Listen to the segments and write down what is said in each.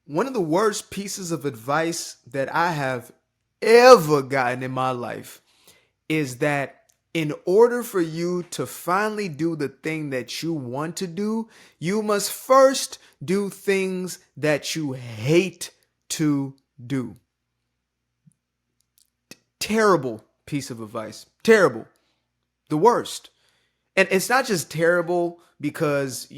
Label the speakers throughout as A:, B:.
A: One of the worst pieces of advice that I have ever gotten in my life is that in order for you to finally do the thing that you want to do, you must first do things that you hate to do. Terrible piece of advice. Terrible. The worst. And it's not just terrible because,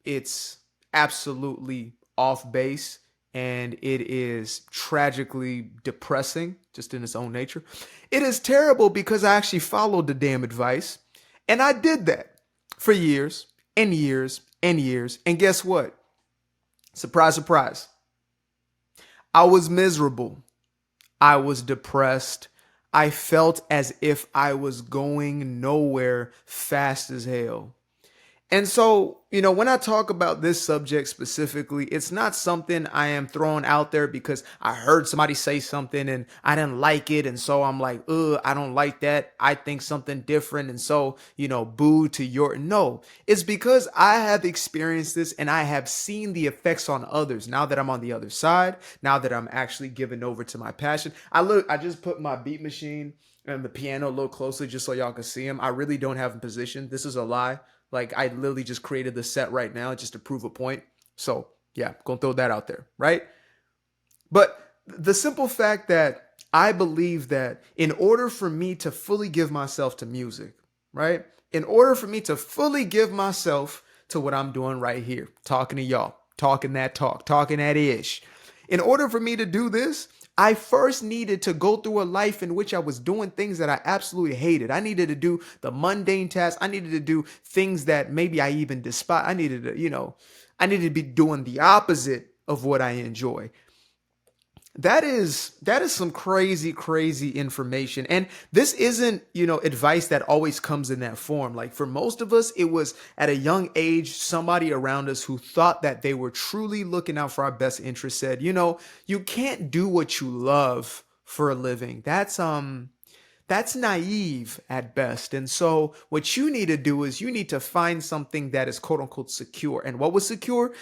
A: it's absolutely off base and it is tragically depressing just in its own nature. It is terrible because I actually followed the damn advice and I did that for years and years and years. And guess what? Surprise, surprise. I was miserable. I was depressed. I felt as if I was going nowhere fast as hell. And so, when I talk about this subject specifically, it's not something I am throwing out there because I heard somebody say something and I didn't like it. And so I'm like, I don't like that. I think something different. And so, boo to your, no, it's because I have experienced this and I have seen the effects on others. Now that I'm on the other side, now that I'm actually giving over to my passion, I just put my beat machine and the piano a little closer just so y'all can see them. I really don't have them positioned. This is a lie. Like, I literally just created the set right now just to prove a point. So, yeah, gonna throw that out there, right? But the simple fact that I believe that in order for me to fully give myself to music, right? In order for me to fully give myself to what I'm doing right here, talking to y'all, talking that talk, talking that ish. In order for me to do this, I first needed to go through a life in which I was doing things that I absolutely hated. I needed to do the mundane tasks. I needed to do things that maybe I even despise. I needed to be doing the opposite of what I enjoy. That is some crazy, crazy information. And this isn't, advice that always comes in that form. Like for most of us, it was at a young age, somebody around us who thought that they were truly looking out for our best interest said, you can't do what you love for a living. That's naive at best. And so what you need to do is you need to find something that is quote unquote secure. And what was secure?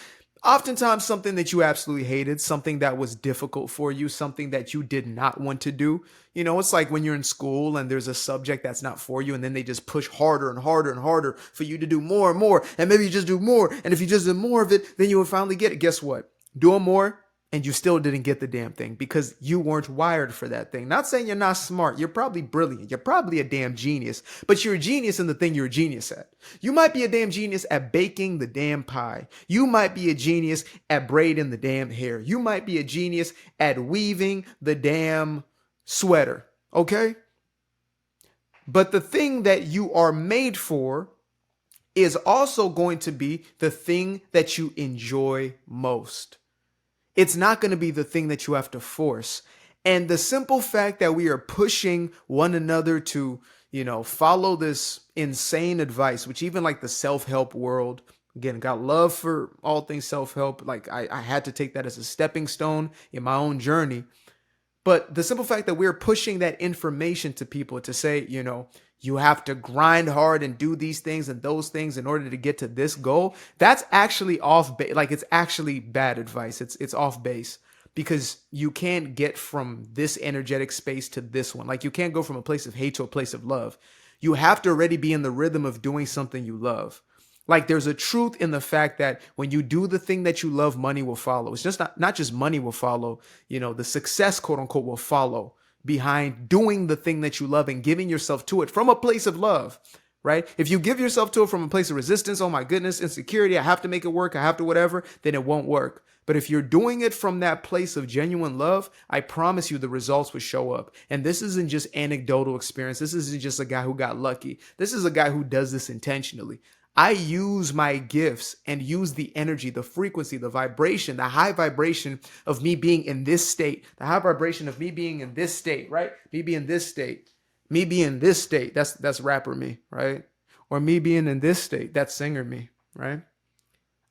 A: Oftentimes something that you absolutely hated, something that was difficult for you, something that you did not want to do. It's like when you're in school and there's a subject that's not for you and then they just push harder and harder and harder for you to do more and more. And maybe you just do more. And if you just do more of it, then you will finally get it. Guess what? Doing more and you still didn't get the damn thing because you weren't wired for that thing. Not saying you're not smart. You're probably brilliant. You're probably a damn genius, but you're a genius in the thing you're a genius at. You might be a damn genius at baking the damn pie. You might be a genius at braiding the damn hair. You might be a genius at weaving the damn sweater. Okay? But the thing that you are made for is also going to be the thing that you enjoy most. It's not going to be the thing that you have to force. And the simple fact that we are pushing one another to, follow this insane advice, which even like the self-help world, again, got love for all things self-help. Like I had to take that as a stepping stone in my own journey. But the simple fact that we're pushing that information to people to say, you have to grind hard and do these things and those things in order to get to this goal. That's actually off base. Like it's actually bad advice. It's off base because you can't get from this energetic space to this one. Like you can't go from a place of hate to a place of love. You have to already be in the rhythm of doing something you love. Like there's a truth in the fact that when you do the thing that you love, money will follow. It's just not just money will follow, the success, quote unquote, will follow behind doing the thing that you love and giving yourself to it from a place of love, right? If you give yourself to it from a place of resistance, oh my goodness, insecurity, I have to make it work, I have to whatever, then it won't work. But if you're doing it from that place of genuine love, I promise you the results will show up. And this isn't just anecdotal experience. This isn't just a guy who got lucky. This is a guy who does this intentionally. I use my gifts and use the energy, the frequency, the vibration, the high vibration of me being in this state, the high vibration of me being in this state, right? Me being this state, me being this state. That's rapper me, right? Or me being in this state, that's singer me, right?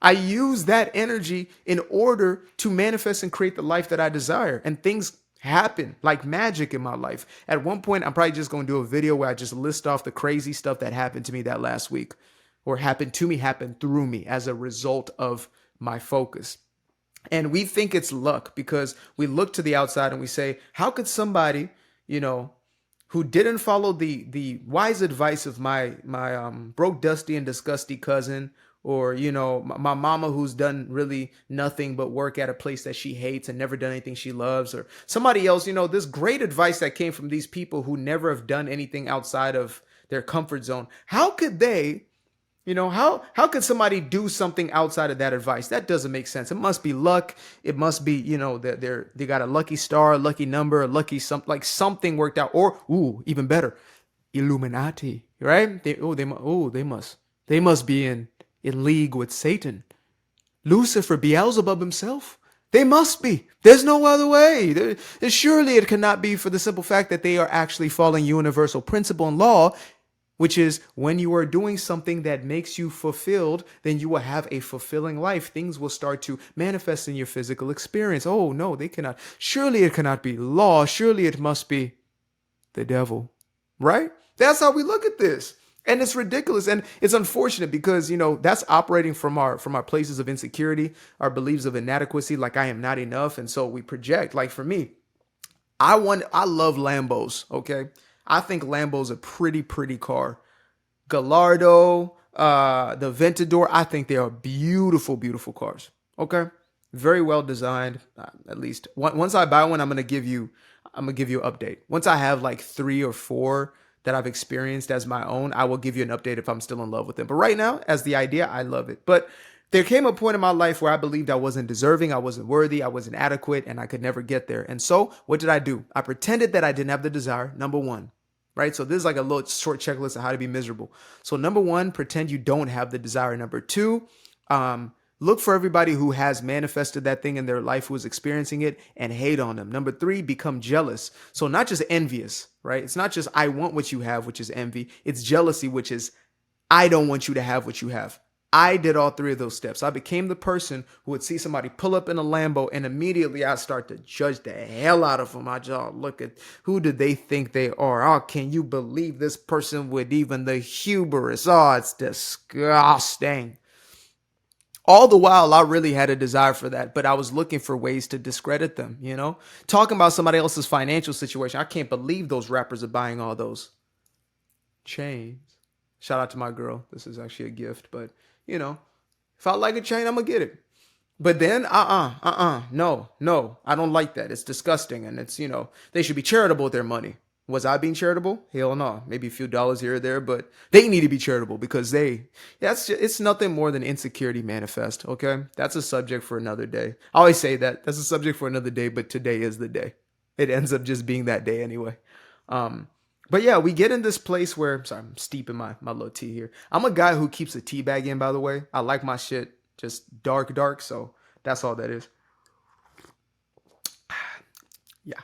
A: I use that energy in order to manifest and create the life that I desire. And things happen like magic in my life. At one point, I'm probably just going to do a video where I just list off the crazy stuff that happened to me that last week. Or happened to me, happened through me as a result of my focus. And we think it's luck because we look to the outside and we say, how could somebody, you know, who didn't follow the wise advice of my broke, dusty, and disgusty cousin, or my mama who's done really nothing but work at a place that she hates and never done anything she loves, or somebody else, this great advice that came from these people who never have done anything outside of their comfort zone. How could they how could somebody do something outside of that advice? That doesn't make sense. It must be luck. It must be, that they got a lucky star, a lucky number, a lucky something, like something worked out. Or even better, Illuminati, right? They must be in league with Satan. Lucifer, Beelzebub himself. They must be. There's no other way. Surely it cannot be, for the simple fact that they are actually following universal principle and law, which is when you are doing something that makes you fulfilled, then you will have a fulfilling life. Things will start to manifest in your physical experience. Oh, no, they cannot. Surely it cannot be law. Surely it must be the devil, right? That's how we look at this. And it's ridiculous. And it's unfortunate because, that's operating from our places of insecurity, our beliefs of inadequacy, like I am not enough. And so we project. Like for me, I love Lambos, okay? I think Lambo's a pretty car. Gallardo, the Ventador, I think they are beautiful, beautiful cars. Okay, very well designed. At least once I buy one, I'm gonna give you an update. Once I have like 3 or 4 that I've experienced as my own, I will give you an update if I'm still in love with them. But right now, as the idea, I love it. But there came a point in my life where I believed I wasn't deserving, I wasn't worthy, I wasn't adequate, and I could never get there. And so what did I do? I pretended that I didn't have the desire, number one. Right? So this is like a little short checklist of how to be miserable. So number one, pretend you don't have the desire. Number two, look for everybody who has manifested that thing in their life, who is experiencing it, and hate on them. Number three, become jealous. So not just envious, right? It's not just I want what you have, which is envy. It's jealousy, which is I don't want you to have what you have. I did all 3 of those steps. I became the person who would see somebody pull up in a Lambo and immediately I start to judge the hell out of them. I just look at who do they think they are? Oh, can you believe this person with even the hubris? Oh, it's disgusting. All the while, I really had a desire for that, but I was looking for ways to discredit them, Talking about somebody else's financial situation. I can't believe those rappers are buying all those chains. Shout out to my girl. This is actually a gift, but if I like a chain, I'm gonna get it. But then, no, I don't like that. It's disgusting, and it's they should be charitable with their money. Was I being charitable? Hell no. Maybe a few dollars here or there, but they need to be charitable because it's nothing more than insecurity manifest. Okay, that's a subject for another day. I always say that's a subject for another day, but today is the day. It ends up just being that day anyway. But yeah, we get in this place where, sorry, I'm steeping my little tea here. I'm a guy who keeps a tea bag in, by the way. I like my shit just dark, so that's all that is. Yeah,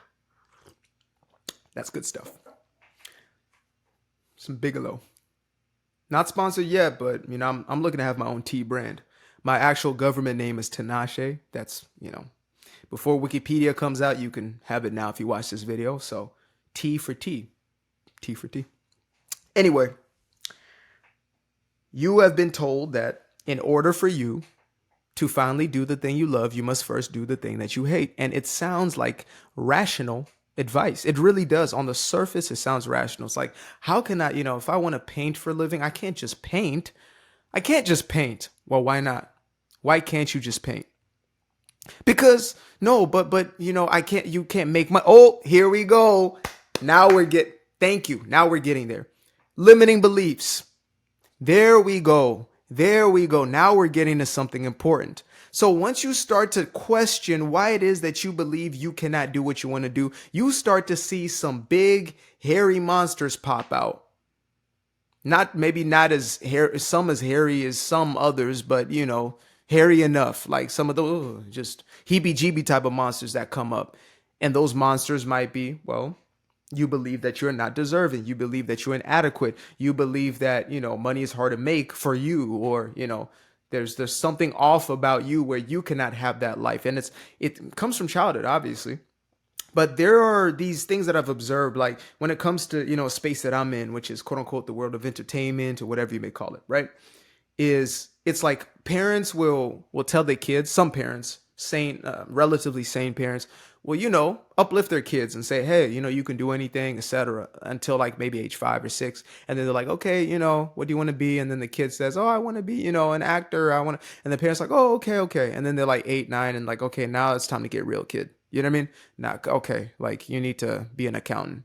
A: that's good stuff. Some Bigelow. Not sponsored yet, but, I'm looking to have my own tea brand. My actual government name is Tinashe. That's, before Wikipedia comes out, you can have it now if you watch this video. So, T for tea. T for tea. Anyway, you have been told that in order for you to finally do the thing you love, you must first do the thing that you hate. And it sounds like rational advice. It really does. On the surface, it sounds rational. It's like, how can I, if I want to paint for a living, I can't just paint. I can't just paint. Well, why not? Why can't you just paint? Because no, but you can't make my, oh, here we go. Thank you. Now we're getting there. Limiting beliefs. There we go. Now we're getting to something important. So once you start to question why it is that you believe you cannot do what you want to do, you start to see some big, hairy monsters pop out. Maybe not as hairy as some others, but hairy enough. Like some of those just heebie-jeebie type of monsters that come up. And those monsters might be, well, you believe that you're not deserving. You believe that you're inadequate. You believe that, money is hard to make for you, or, there's something off about you where you cannot have that life. And it comes from childhood, obviously. But there are these things that I've observed, like when it comes to, a space that I'm in, which is quote unquote the world of entertainment or whatever you may call it, right? It's like parents will tell their kids, some parents sane, relatively sane parents will, uplift their kids and say, hey, you can do anything, etc. until like maybe age 5 or 6. And then they're like, okay, what do you want to be? And then the kid says, oh, I want to be, an actor. I want to, and the parents like, oh, okay, okay. And then they're like 8, 9, and like, okay, now it's time to get real, kid. You know what I mean? Now, okay, like you need to be an accountant,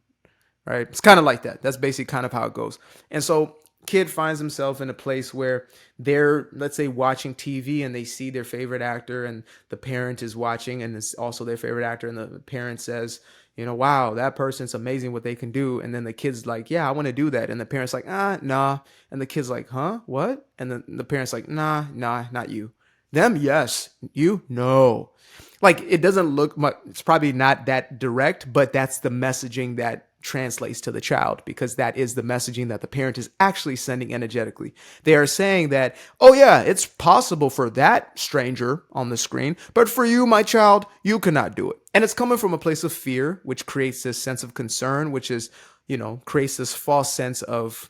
A: right? It's kind of like that. That's basically kind of how it goes. And so kid finds himself in a place where they're, let's say, watching TV and they see their favorite actor and the parent is watching and it's also their favorite actor, and the parent says, wow, that person's amazing what they can do. And then the kid's like, yeah, I want to do that. And the parent's like, nah. And the kid's like, huh, what? And then the parent's like, nah, not you. Them, yes. You, no. Like, it doesn't look much, it's probably not that direct, but that's the messaging that translates to the child, because that is the messaging that the parent is actually sending energetically. They are saying that, oh yeah, it's possible for that stranger on the screen, but for you, my child, you cannot do it. And it's coming from a place of fear, which creates this sense of concern, which is, creates this false sense of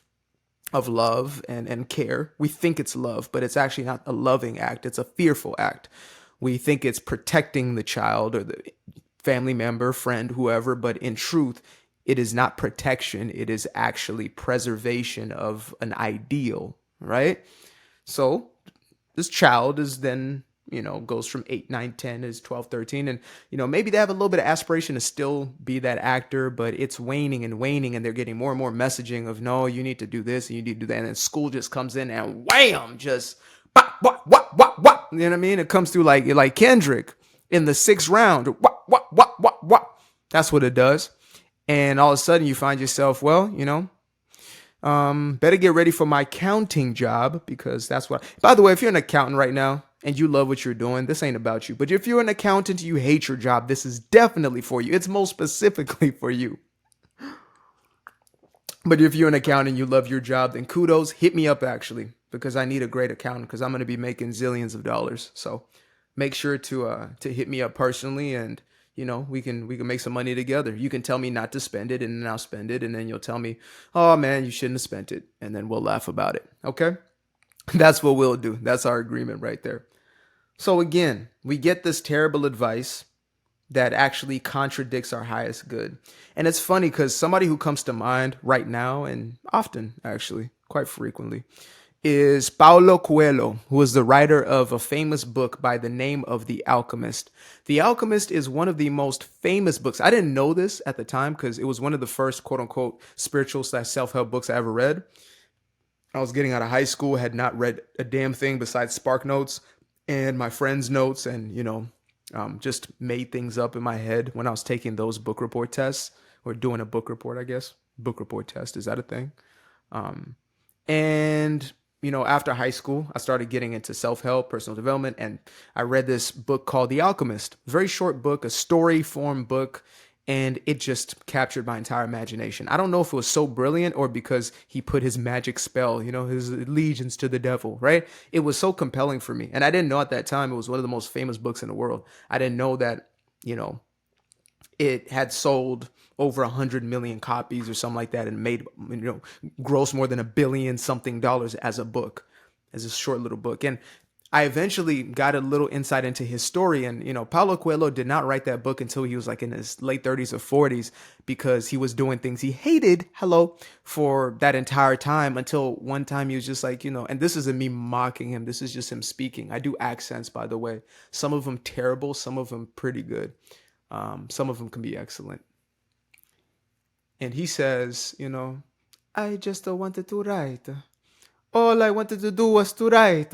A: love and care. We think it's love, but it's actually not a loving act. It's a fearful act. We think it's protecting the child or the family member, friend, whoever, but in truth, it is not protection. It is actually preservation of an ideal, right? So this child is then, goes from 8, 9, 10 is 12, 13. And, maybe they have a little bit of aspiration to still be that actor, but it's waning and waning. And they're getting more and more messaging of, no, you need to do this and you need to do that. And then school just comes in and wham, just what? You know what I mean? It comes through like Kendrick in the 6th round. What? That's what it does. And all of a sudden you find yourself, well, better get ready for my accounting job, because that's what, by the way, if you're an accountant right now and you love what you're doing, this ain't about you. But if you're an accountant, you hate your job, this is definitely for you. It's most specifically for you. But if you're an accountant and you love your job, then kudos, hit me up actually, because I need a great accountant, because I'm going to be making zillions of dollars. So make sure to hit me up personally, and we can make some money together. You can tell me not to spend it, and then I'll spend it, and then you'll tell me, oh man, you shouldn't have spent it, and then we'll laugh about it. Okay? That's what we'll do. That's our agreement right there. So again, we get this terrible advice that actually contradicts our highest good. And it's funny because somebody who comes to mind right now, and often actually, quite frequently, is Paulo Coelho, who is the writer of a famous book by the name of The Alchemist. The Alchemist is one of the most famous books. I didn't know this at the time because it was one of the first quote unquote spiritual / self-help books I ever read. I was getting out of high school, had not read a damn thing besides Spark Notes and my friends' notes, and, just made things up in my head when I was taking those book report tests, or doing a book report, I guess. Book report test, is that a thing? And after high school, I started getting into self-help, personal development, and I read this book called The Alchemist. Very short book, a story form book, and it just captured my entire imagination. I don't know if it was so brilliant or because he put his magic spell, his allegiance to the devil, right? It was so compelling for me. And I didn't know at that time it was one of the most famous books in the world. I didn't know that, it had sold over 100 million copies or something like that, and made, gross more than $1 billion something as a book, as a short little book. And I eventually got a little insight into his story. And, Paulo Coelho did not write that book until he was like in his late 30s or 40s, because he was doing things he hated, for that entire time, until one time he was just like, and this isn't me mocking him. This is just him speaking. I do accents, by the way. Some of them terrible, some of them pretty good. Some of them can be excellent. And he says, I just wanted to write. All I wanted to do was to write.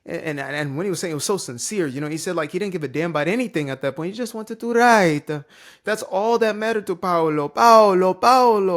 A: And when he was saying, it was so sincere, he said like he didn't give a damn about anything at that point. He just wanted to write. That's all that mattered to Paulo.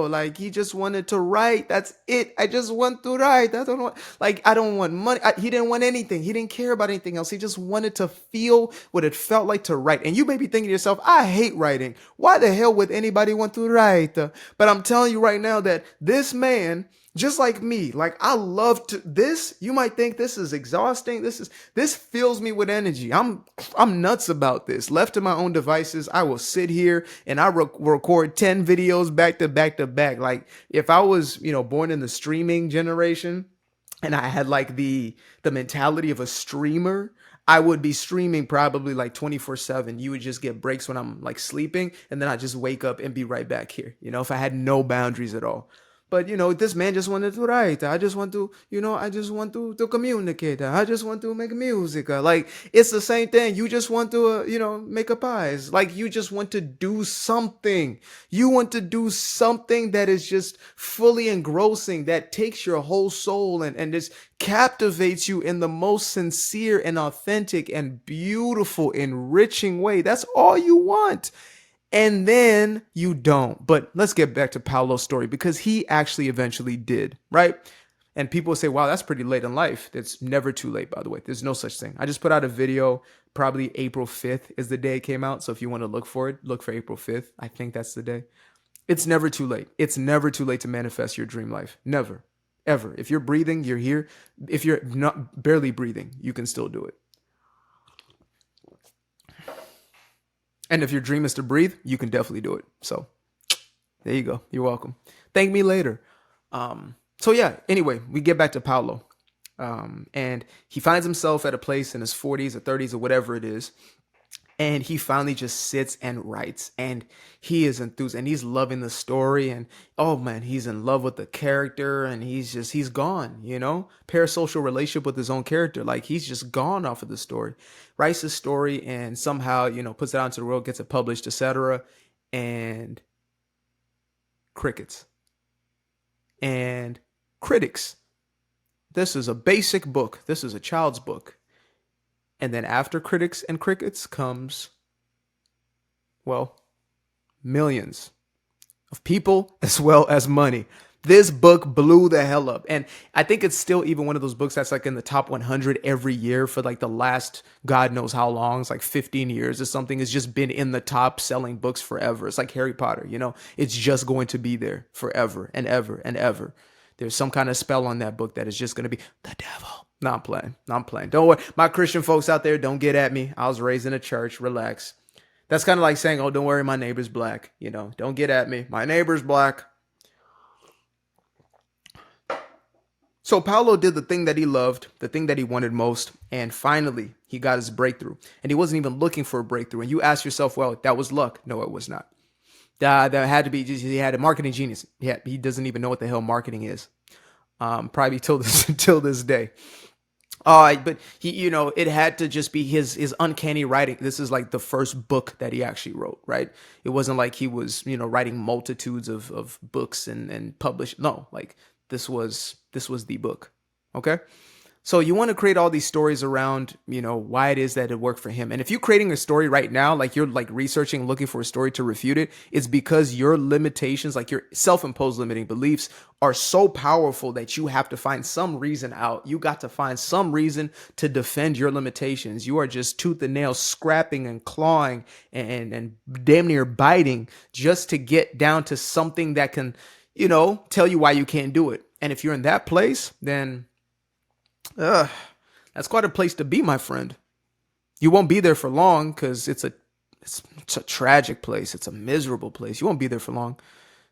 A: Like he just wanted to write. That's it. I just want to write. I don't want money. He didn't want anything. He didn't care about anything else. He just wanted to feel what it felt like to write. And you may be thinking to yourself, I hate writing. Why the hell would anybody want to write? But I'm telling you right now that this man, just like me, like I love this. You might think this is exhausting. This fills me with energy. I'm nuts about this. Left to my own devices, I will sit here and I record 10 videos back to back to back. Like if I was, born in the streaming generation, and I had like the mentality of a streamer, I would be streaming probably like 24/7. You would just get breaks when I'm like sleeping, and then I just wake up and be right back here. If I had no boundaries at all. But this man just wanted to write. I just want to, I just want to communicate. I just want to make music. Like it's the same thing. You just want to, make a pies. Like you just want to do something. You want to do something that is just fully engrossing, that takes your whole soul and just captivates you in the most sincere and authentic and beautiful, enriching way. That's all you want. And then you don't. But let's get back to Paulo's story, because he actually eventually did, right? And people say, wow, that's pretty late in life. It's never too late, by the way. There's no such thing. I just put out a video, probably April 5th is the day it came out. So if you want to look for it, look for April 5th. I think that's the day. It's never too late. It's never too late to manifest your dream life. Never, ever. If you're breathing, you're here. If you're not barely breathing, you can still do it. And if your dream is to breathe, you can definitely do it. So there you go. You're welcome. Thank me later. So yeah, anyway, we get back to Paulo. And he finds himself at a place in his 40s or 30s or whatever it is. And he finally just sits and writes, and he is enthused, and he's loving the story, and oh man, he's in love with the character, and he's gone, parasocial relationship with his own character. Like he's just gone off of the story, writes his story, and somehow, puts it out into the world, gets it published, etc. And crickets and critics. This is a basic book. This is a child's book. And then after critics and crickets comes, well, millions of people as well as money. This book blew the hell up. And I think it's still even one of those books that's like in the top 100 every year for like the last God knows how long. It's like 15 years or something. It's just been in the top selling books forever. It's like Harry Potter, it's just going to be there forever and ever and ever. There's some kind of spell on that book that is just going to be the devil. No, I'm playing. Don't worry. My Christian folks out there, don't get at me. I was raised in a church. Relax. That's kind of like saying, oh, don't worry, my neighbor's black. Don't get at me. My neighbor's black. So Paulo did the thing that he loved, the thing that he wanted most, and finally he got his breakthrough. And he wasn't even looking for a breakthrough. And you ask yourself, well, that was luck. No, it was not. That had to be, he had a marketing genius. He doesn't even know what the hell marketing is. Probably till this day. But he, it had to just be his uncanny writing. This is like the first book that he actually wrote, right? It wasn't like he was, writing multitudes of books and published. No, like this was the book. Okay. So you want to create all these stories around, why it is that it worked for him. And if you're creating a story right now, like you're like researching, looking for a story to refute it, it's because your limitations, like your self-imposed limiting beliefs, are so powerful that you have to find some reason out. You got to find some reason to defend your limitations. You are just tooth and nail scrapping and clawing and damn near biting just to get down to something that can, tell you why you can't do it. And if you're in that place, then that's quite a place to be, my friend. You won't be there for long because it's a tragic place. It's a miserable place. You won't be there for long.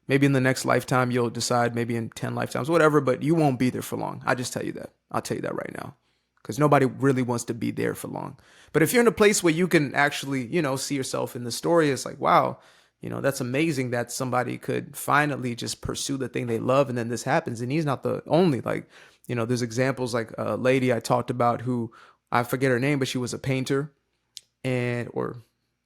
A: Maybe in the next lifetime, you'll decide, maybe in 10 lifetimes, whatever, but you won't be there for long. I just tell you that. I'll tell you that right now, because nobody really wants to be there for long. But if you're in a place where you can actually, see yourself in the story, it's like, wow, that's amazing that somebody could finally just pursue the thing they love. And then this happens. And he's not the only, like, there's examples like a lady I talked about who, I forget her name, but she was a painter, or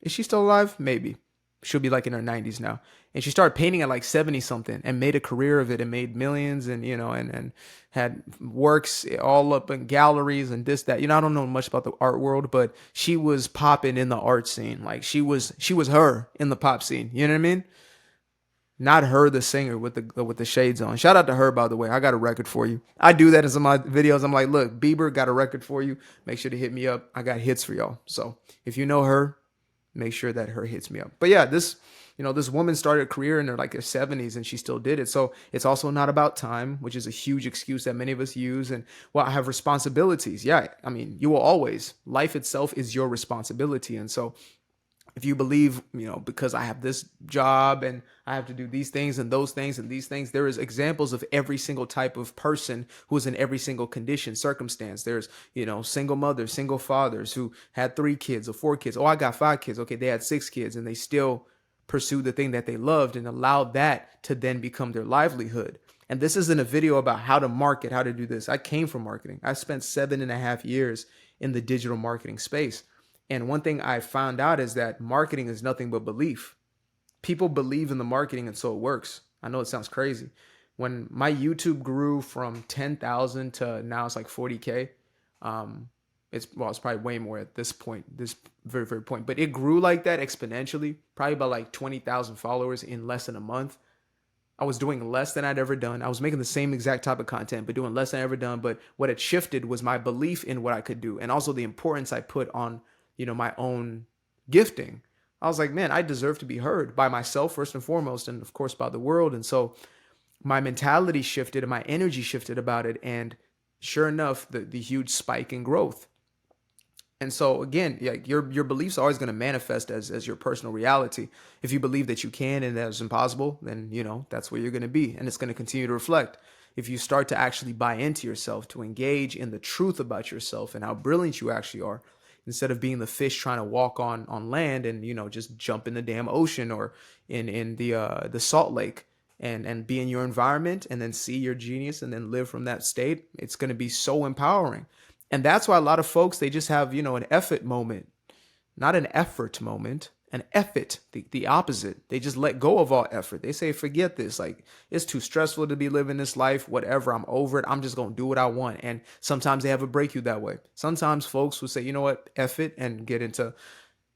A: is she still alive? Maybe. She'll be like in her 90s now. And she started painting at like 70 something and made a career of it and made millions and, and had works all up in galleries and this, that, I don't know much about the art world, but she was popping in the art scene. Like she was her in the pop scene. You know what I mean? Not her, the singer with the shades on. Shout out to her, by the way. I got a record for you. I do that in some of my videos. I'm like, look, Bieber got a record for you. Make sure to hit me up. I got hits for y'all. So if you know her, make sure that her hits me up. But yeah, this woman started a career in her 70s and she still did it. So it's also not about time, which is a huge excuse that many of us use. And well, I have responsibilities. Yeah. I mean, you will always, life itself is your responsibility. And so if you believe, because I have this job and I have to do these things and those things and these things. There is examples of every single type of person who's in every single condition, circumstance. There's, single mothers, single fathers who had 3 kids or 4 kids. Oh, I got 5 kids. Okay, they had 6 kids and they still pursued the thing that they loved and allowed that to then become their livelihood. And this isn't a video about how to market, how to do this. I came from marketing. I spent 7.5 years in the digital marketing space. And one thing I found out is that marketing is nothing but belief. People believe in the marketing and so it works. I know it sounds crazy. When my YouTube grew from 10,000 to now it's like 40K, it's probably way more at this point, this very, very point. But it grew like that exponentially, probably about like 20,000 followers in less than a month. I was doing less than I'd ever done. I was making the same exact type of content, but doing less than I'd ever done. But what had shifted was my belief in what I could do and also the importance I put on, my own gifting. I was like, man, I deserve to be heard by myself first and foremost, and of course by the world. And so my mentality shifted and my energy shifted about it. And sure enough, the huge spike in growth. And so again, your beliefs are always going to manifest as your personal reality. If you believe that you can and that it's impossible, then that's where you're going to be, and it's going to continue to reflect. If you start to actually buy into yourself, to engage in the truth about yourself and how brilliant you actually are, instead of being the fish trying to walk on land and just jump in the damn ocean or in the salt lake and be in your environment and then see your genius and then live from that state, it's going to be so empowering. And that's why a lot of folks, they just have, an effort moment, not an effort moment, an effort, the opposite. They just let go of all effort. They say, forget this. Like, it's too stressful to be living this life, whatever. I'm over it. I'm just going to do what I want. And sometimes they have a breakthrough that way. Sometimes folks will say, you know what, F it, and get into,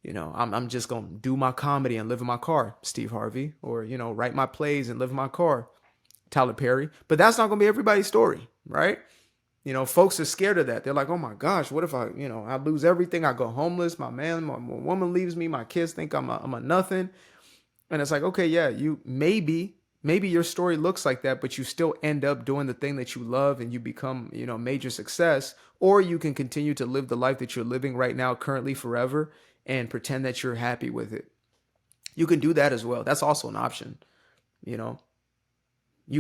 A: I'm just going to do my comedy and live in my car, Steve Harvey, or, write my plays and live in my car, Tyler Perry. But that's not going to be everybody's story, right? Folks are scared of that. They're like, oh my gosh, what if I lose everything? I go homeless. My woman leaves me. My kids think I'm a nothing. And it's like, okay, yeah, you maybe your story looks like that, but you still end up doing the thing that you love and you become, major success. Or you can continue to live the life that you're living right now, currently, forever, and pretend that you're happy with it. You can do that as well. That's also an option. You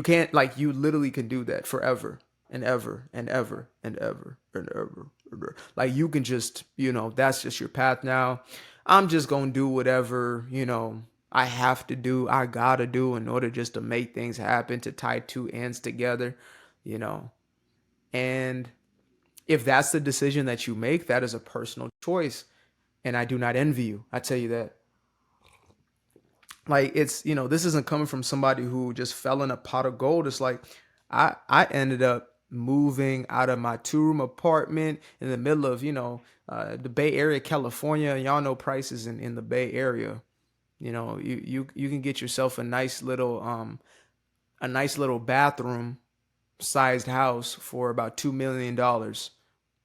A: can't, you literally can do that forever. And ever and ever and ever and ever and ever. Like, you can just, that's just your path now. I'm just going to do whatever, I have to do, I got to do in order just to make things happen, to tie 2 ends together, And if that's the decision that you make, that is a personal choice. And I do not envy you. I tell you that. Like, it's, this isn't coming from somebody who just fell in a pot of gold. It's like, I ended up moving out of my 2-room apartment in the middle of, the Bay Area, California. Y'all know prices in the Bay Area. You can get yourself a nice little bathroom sized house for about $2 million,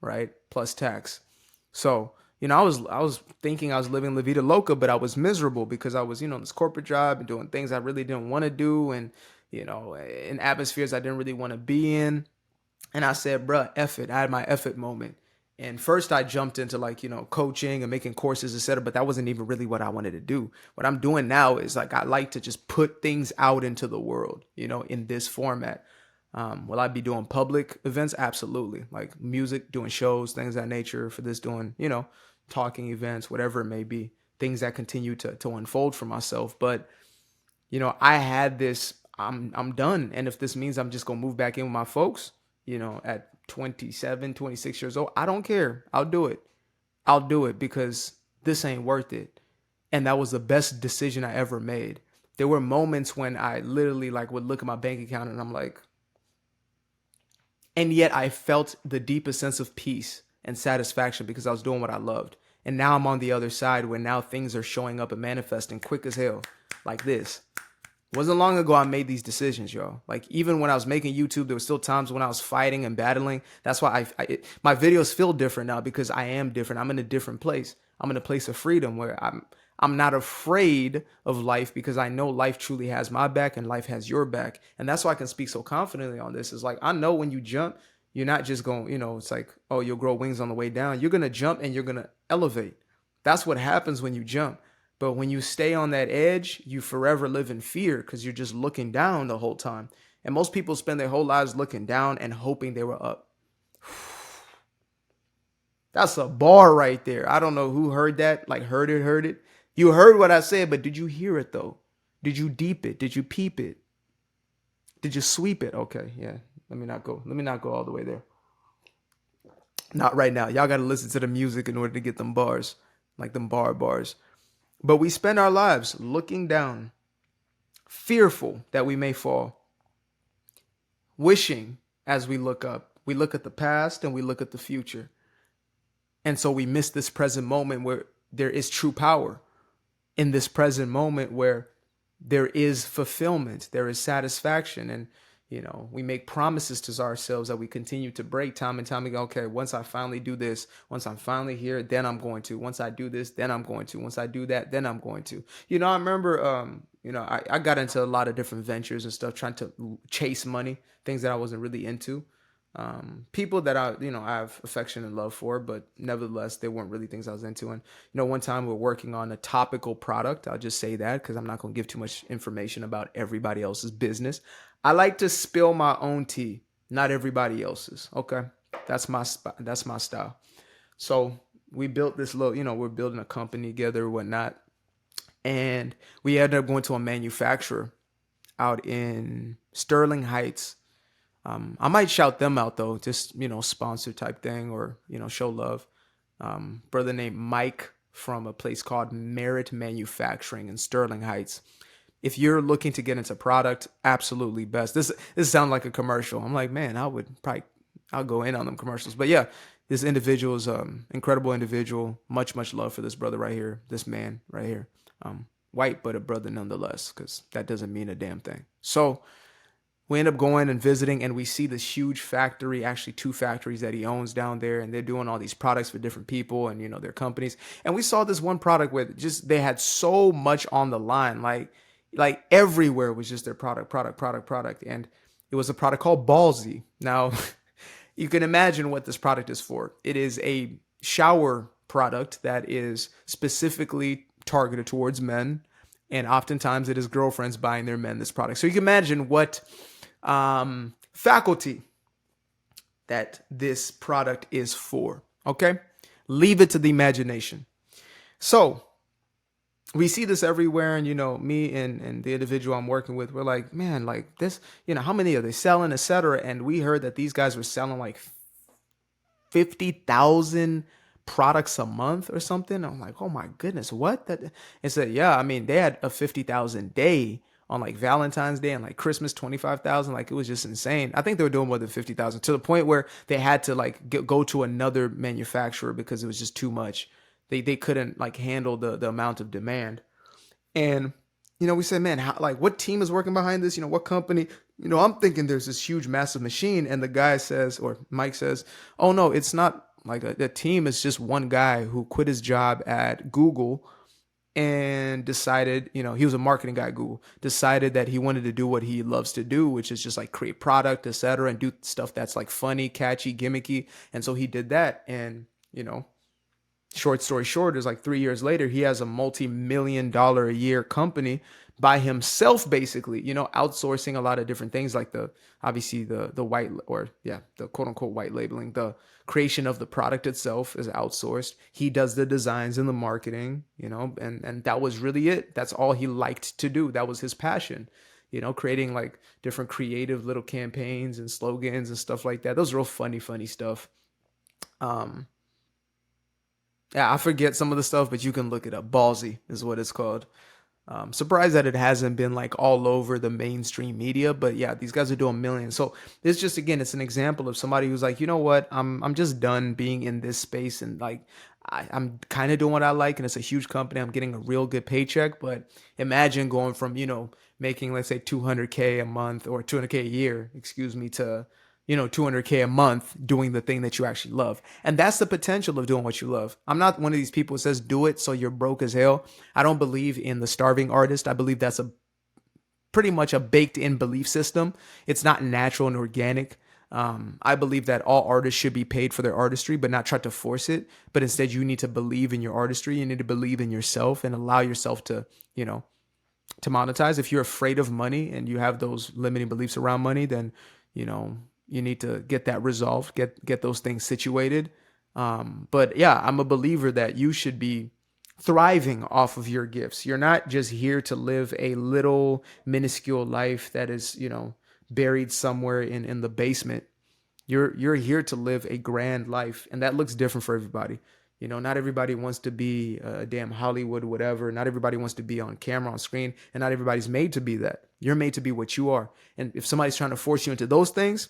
A: right? Plus tax. So, I was thinking I was living La Vida Loca, but I was miserable because I was, in this corporate job and doing things I really didn't want to do, and in atmospheres I didn't really want to be in. And I said, bruh, F it. I had my F it moment. And first I jumped into coaching and making courses, etc. But that wasn't even really what I wanted to do. What I'm doing now is I like to just put things out into the world, in this format. Will I be doing public events? Absolutely. Like music, doing shows, things of that nature. For this, doing, talking events, whatever it may be. Things that continue to unfold for myself. But, I had this, I'm done. And if this means I'm just going to move back in with my folks, at 27, 26 years old, I don't care. I'll do it. I'll do it because this ain't worth it. And that was the best decision I ever made. There were moments when I literally would look at my bank account and I'm like, and yet I felt the deepest sense of peace and satisfaction because I was doing what I loved. And now I'm on the other side where now things are showing up and manifesting quick as hell, like this. Wasn't long ago I made these decisions, y'all. Like, even when I was making YouTube, there were still times when I was fighting and battling. That's why my videos feel different now, because I am different. I'm in a different place. I'm in a place of freedom where I'm not afraid of life, because I know life truly has my back and life has your back. And that's why I can speak so confidently on this. Is like, I know when you jump, you're not just going, it's like, oh, you'll grow wings on the way down. You're going to jump and you're going to elevate. That's what happens when you jump. But when you stay on that edge, you forever live in fear because you're just looking down the whole time. And most people spend their whole lives looking down and hoping they were up. That's a bar right there. I don't know who heard that, like heard it. You heard what I said, but did you hear it though? Did you deep it? Did you peep it? Did you sweep it? Okay, yeah. Let me not go. Let me not go all the way there. Not right now. Y'all got to listen to the music in order to get them bars, like them bars. But we spend our lives looking down, fearful that we may fall, wishing as we look up. We look at the past and we look at the future. And so we miss this present moment where there is true power, in this present moment where there is fulfillment, there is satisfaction. And, we make promises to ourselves that we continue to break time and time again. Okay, once I finally do this, once I'm finally here, then I'm going to. Once I do this, then I'm going to. Once I do that, then I'm going to. I remember, I got into a lot of different ventures and stuff, trying to chase money, things that I wasn't really into. People that I have affection and love for, but nevertheless, they weren't really things I was into. And, one time we're working on a topical product. I'll just say that because I'm not going to give too much information about everybody else's business. I like to spill my own tea, not everybody else's. Okay. That's my style. So we built this little, we're building a company together or whatnot. And we ended up going to a manufacturer out in Sterling Heights. I might shout them out though, just, sponsor type thing or, show love. Brother named Mike from a place called Merit Manufacturing in Sterling Heights. If you're looking to get into product, absolutely best. This sounds like a commercial. I'm like, man, I'll go in on them commercials. But yeah, this individual is incredible individual. Much, much love for this brother right here, this man right here. White, but a brother nonetheless, because that doesn't mean a damn thing. So we end up going and visiting, and we see this huge factory, actually 2 factories that he owns down there, and they're doing all these products for different people and, their companies. And we saw this one product where just they had so much on the line, like everywhere was just their product. And it was a product called Ballsy. Now, you can imagine what this product is for. It is a shower product that is specifically targeted towards men. And oftentimes it is girlfriends buying their men this product. So you can imagine what faculty that this product is for. Okay? Leave it to the imagination. So we see this everywhere. And, me and the individual I'm working with, we're like, man, like this, how many are they selling, et cetera? And we heard that these guys were selling like 50,000 products a month or something. I'm like, oh my goodness, what? That and said, yeah, I mean, they had a 50,000 day on like Valentine's Day and like Christmas, 25,000. Like it was just insane. I think they were doing more than 50,000 to the point where they had to like go to another manufacturer because it was just too much. They couldn't like handle the amount of demand. And, we said, man, what team is working behind this? What company? I'm thinking there's this huge, massive machine. And the guy says, or Mike says, oh no, it's not like a team. Is just one guy who quit his job at Google and decided, he was a marketing guy at Google, decided that he wanted to do what he loves to do, which is just like create product, etc., and do stuff that's like funny, catchy, gimmicky. And so he did that. And, short story short is like 3 years later, he has a multi-million-dollar a year company by himself, basically, outsourcing a lot of different things like the quote unquote white labeling. The creation of the product itself is outsourced. He does the designs and the marketing, and that was really it. That's all he liked to do. That was his passion, creating like different creative little campaigns and slogans and stuff like that. Those real funny stuff. Yeah, I forget some of the stuff, but you can look it up. Ballsy is what it's called. Surprised that it hasn't been like all over the mainstream media, but yeah, these guys are doing millions. So it's just, again, it's an example of somebody who's like, you know what, I'm just done being in this space, and like I'm kind of doing what I like, and it's a huge company. I'm getting a real good paycheck, but imagine going from making, let's say, 200K a month or 200K a year, to 200K a month doing the thing that you actually love. And that's the potential of doing what you love. I'm not one of these people who says do it so you're broke as hell. I don't believe in the starving artist. I believe that's pretty much a baked in belief system. It's not natural and organic. I believe that all artists should be paid for their artistry, but not try to force it. But instead, you need to believe in your artistry. You need to believe in yourself and allow yourself to, to monetize. If you're afraid of money and you have those limiting beliefs around money, then, you need to get that resolved, get those things situated. But yeah, I'm a believer that you should be thriving off of your gifts. You're not just here to live a little minuscule life that is, buried somewhere in the basement. You're here to live a grand life, and that looks different for everybody. Not everybody wants to be a damn Hollywood, whatever. Not everybody wants to be on camera, on screen, and not everybody's made to be that. You're made to be what you are. And if somebody's trying to force you into those things,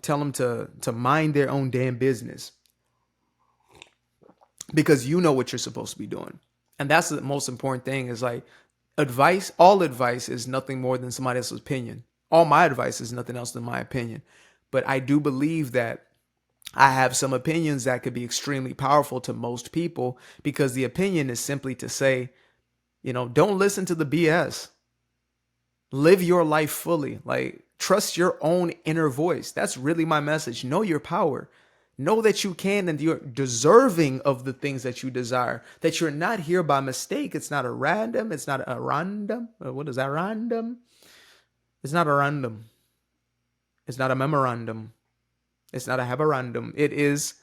A: tell them to mind their own damn business, because you know what you're supposed to be doing. And that's the most important thing, is like all advice is nothing more than somebody else's opinion. All my advice is nothing else than my opinion. But I do believe that I have some opinions that could be extremely powerful to most people, because the opinion is simply to say, don't listen to the BS. Live your life fully. Like, trust your own inner voice. That's really my message. Know your power. Know that you can, and you're deserving of the things that you desire, that you're not here by mistake. It's not a random. It's not a random. What is that? Random? It's not a random. It's not a memorandum. It's not a haberandum. It is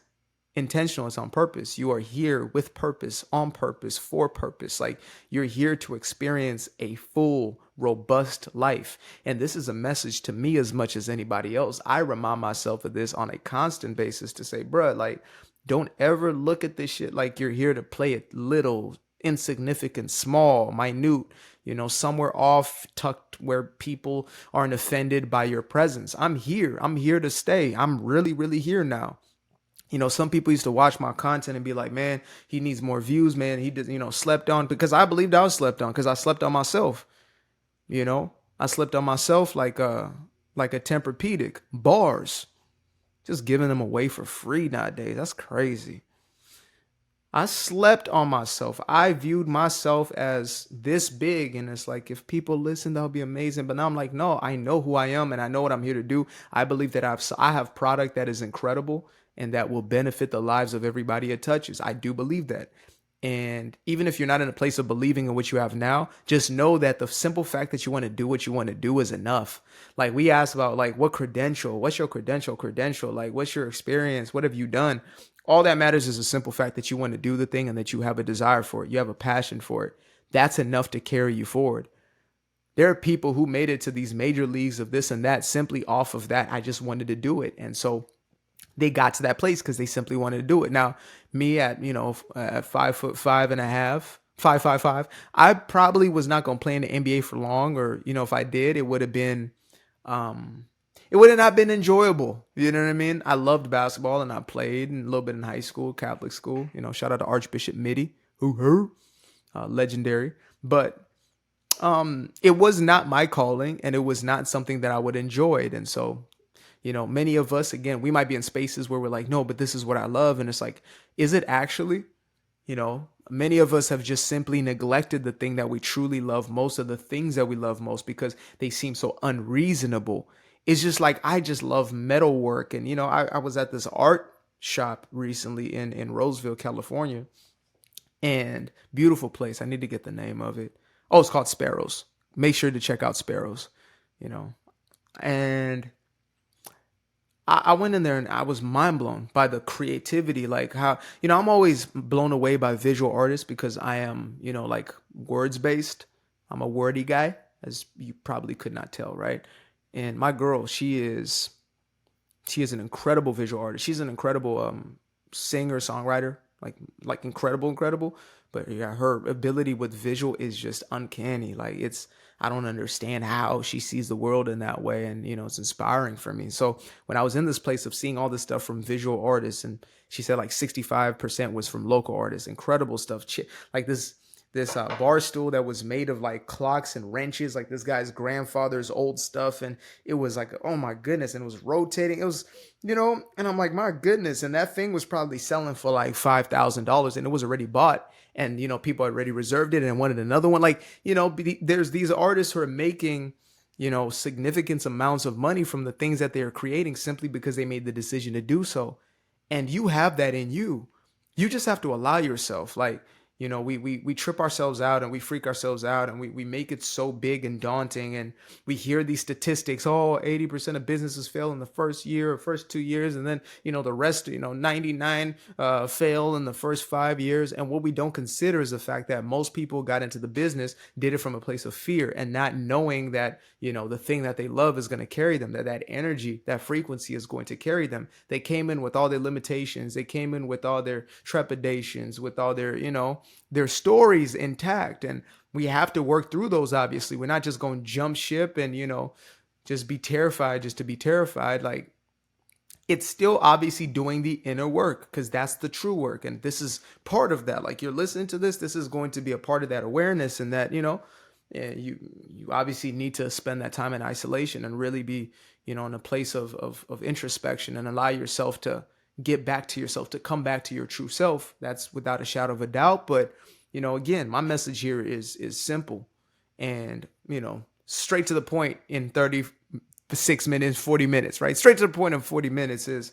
A: intentional. It's on purpose. You are here with purpose, on purpose, for purpose. Like, you're here to experience a full, robust life. And this is a message to me as much as anybody else. I remind myself of this on a constant basis to say, bruh, like, don't ever look at this shit like you're here to play it little, insignificant, small, minute, somewhere off tucked where people aren't offended by your presence. I'm here. I'm here to stay. I'm really, really here now. Some people used to watch my content and be like, man, he needs more views, man. He did, slept on, because I believed I was slept on, because I slept on myself. I slept on myself like a Tempur-Pedic. Bars. Just giving them away for free nowadays. That's crazy. I slept on myself. I viewed myself as this big, and it's like, if people listen, that'll be amazing. But now I'm like, no, I know who I am, and I know what I'm here to do. I believe that I have product that is incredible and that will benefit the lives of everybody it touches. I do believe that. And even if you're not in a place of believing in what you have now, just know that the simple fact that you want to do what you want to do is enough. Like, we asked about, like, what's your credential? Like, what's your experience? What have you done? All that matters is the simple fact that you want to do the thing and that you have a desire for it. You have a passion for it. That's enough to carry you forward. There are people who made it to these major leagues of this and that simply off of that. I just wanted to do it. And so they got to that place because they simply wanted to do it. Now, me at 5'5.5", 5'5", I probably was not going to play in the NBA for long, or, if I did, it would have been, it would have not been enjoyable. You know what I mean? I loved basketball and I played a little bit in high school, Catholic school, shout out to Archbishop Mitty, legendary. But it was not my calling, and it was not something that I would enjoy. And so, many of us, again, we might be in spaces where we're like, no, but this is what I love. And it's like, is it actually? Many of us have just simply neglected the thing that we truly love most, of the things that we love most, because they seem so unreasonable. It's just like, I just love metalwork. And, I was at this art shop recently in Roseville, California, and beautiful place. I need to get the name of it. Oh, it's called Sparrows. Make sure to check out Sparrows, and I went in there and I was mind blown by the creativity, like how, I'm always blown away by visual artists because I am, like, words based. I'm a wordy guy, as you probably could not tell, right? And my girl, she is an incredible visual artist. She's an incredible singer, songwriter, like incredible. But yeah, her ability with visual is just uncanny. Like, I don't understand how she sees the world in that way. And, it's inspiring for me. So when I was in this place of seeing all this stuff from visual artists, and she said like 65% was from local artists, incredible stuff. Like this bar stool that was made of like clocks and wrenches, like this guy's grandfather's old stuff. And it was like, oh my goodness. And it was rotating. It was, and I'm like, my goodness. And that thing was probably selling for like $5,000, and it was already bought. And, people had already reserved it and wanted another one. Like, there's these artists who are making, significant amounts of money from the things that they are creating simply because they made the decision to do so. And you have that in you. You just have to allow yourself. Like, we trip ourselves out and we freak ourselves out and we make it so big and daunting. And we hear these statistics, 80% of businesses fail in the first year or first 2 years. And then, the rest, 99 fail in the first 5 years. And what we don't consider is the fact that most people got into the business, did it from a place of fear and not knowing that, the thing that they love is going to carry them, that energy, that frequency is going to carry them. They came in with all their limitations. They came in with all their trepidations, with all their stories intact. And we have to work through those. Obviously, we're not just going to jump ship and, just be terrified just to be terrified. Like, it's still obviously doing the inner work, because that's the true work. And this is part of that. Like, you're listening to this is going to be a part of that awareness, and that, you obviously need to spend that time in isolation and really be, in a place of introspection, and allow yourself to get back to yourself, to come back to your true self. That's without a shadow of a doubt. But, again, my message here is simple and, straight to the point in 36 minutes, 40 minutes, right? Straight to the point in 40 minutes is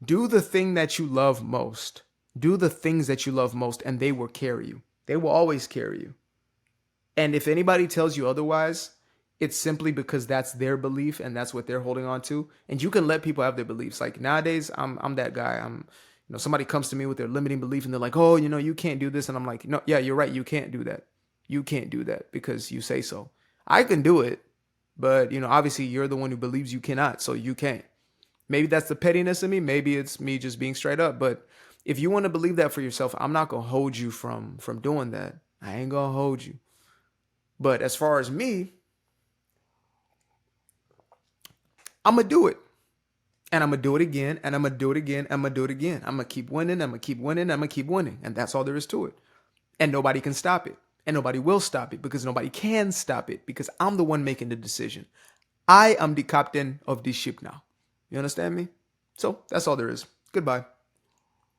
A: do the thing that you love most. Do the things that you love most, and they will carry you. They will always carry you. And if anybody tells you otherwise, it's simply because that's their belief and that's what they're holding on to. And you can let people have their beliefs. Like, nowadays, I'm that guy. Somebody comes to me with their limiting belief and they're like, oh, you can't do this. And I'm like, no, yeah, you're right. You can't do that. You can't do that because you say so. I can do it, but, obviously you're the one who believes you cannot, so you can't. Maybe that's the pettiness in me. Maybe it's me just being straight up. But if you want to believe that for yourself, I'm not going to hold you from doing that. I ain't going to hold you. But as far as me, I'm going to do it. And I'm going to do it again. And I'm going to do it again. I'm going to do it again. I'm going to keep winning. I'm going to keep winning. I'm going to keep winning. And that's all there is to it. And nobody can stop it. And nobody will stop it, because nobody can stop it, because I'm the one making the decision. I am the captain of this ship now. You understand me? So that's all there is. Goodbye.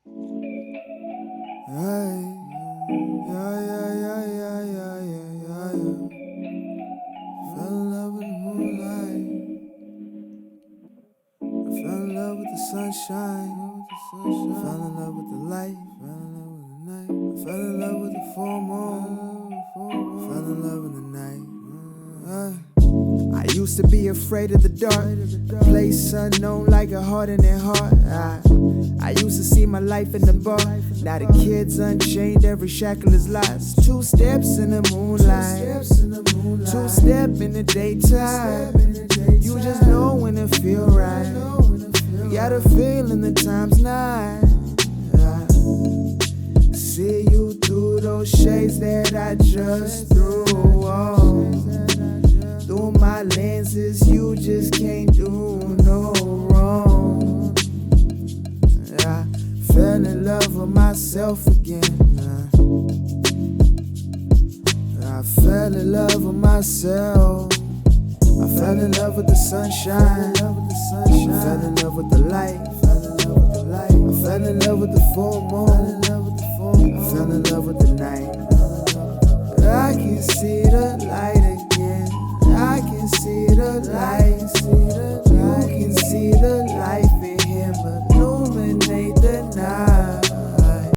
B: Fell in love with the moonlight. I fell in love with the sunshine. Fell in love with the light. Fell in love with the night. I fell in love with the full moon. Fell in love in the night. I used to be afraid of the dark, a place unknown like a heart in their heart. I used to see my life in the bar. Now the kids unchained, every shackle is lost. 2 steps in the moonlight, 2 step in the daytime. You just know when it feel right. You got a feeling the time's not. See you through those shades that I just threw on. Through my lenses, you just can't do no wrong. I fell in love with myself again. I fell in love with myself. I fell in love with the sunshine. I fell in love with the light. I fell in love with the full moon. I fell in love with the night. I can see